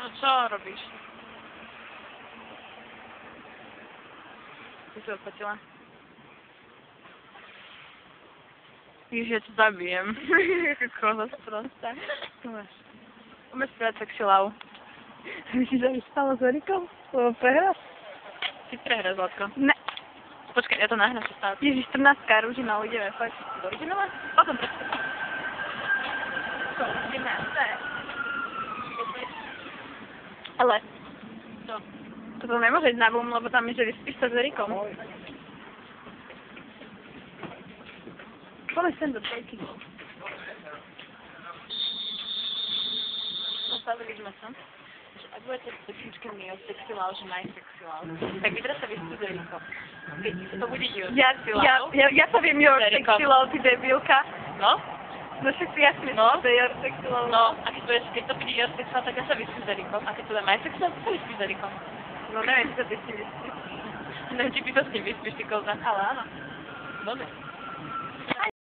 No čo robíš? Ty si odpatila. Víš, ja ťa zabijem. Koho sprosta. Ume spievať sexy love. Myslíš, že by stalo s Erikom? To prehra? Ty prehra, Zlatko. Ne. Počkaj, ja to nahrám sa stále. Ježiš, 14-ká, Ružina, ideme, poď. Do Ružinova? Potom presne. Ideme, ale Čo? toto nemôže ísť na boom, lebo tam je, že vyspíš sa s Erikom. Poďme sem do trojky. Zastavili sme sa. Že ak budete s pesničkami o sexy love, že najsexy love, tak vy teraz sa vyspí s Erikom. Keď to bude your sexy love. Ja poviem your sexy love, ty debilka. No? No však si jasne, No. že to je your sexy love. No, a keď to bude your sexy love, tak ja sa vyspím s Erikom. A keď to bude my sexy love, tak sa vyspí s Erikom. No neviem, či sa ty s tým vyspíš. Neviem, či ty sa s ním vyspíš, ty kozak. Ale áno. Dobre.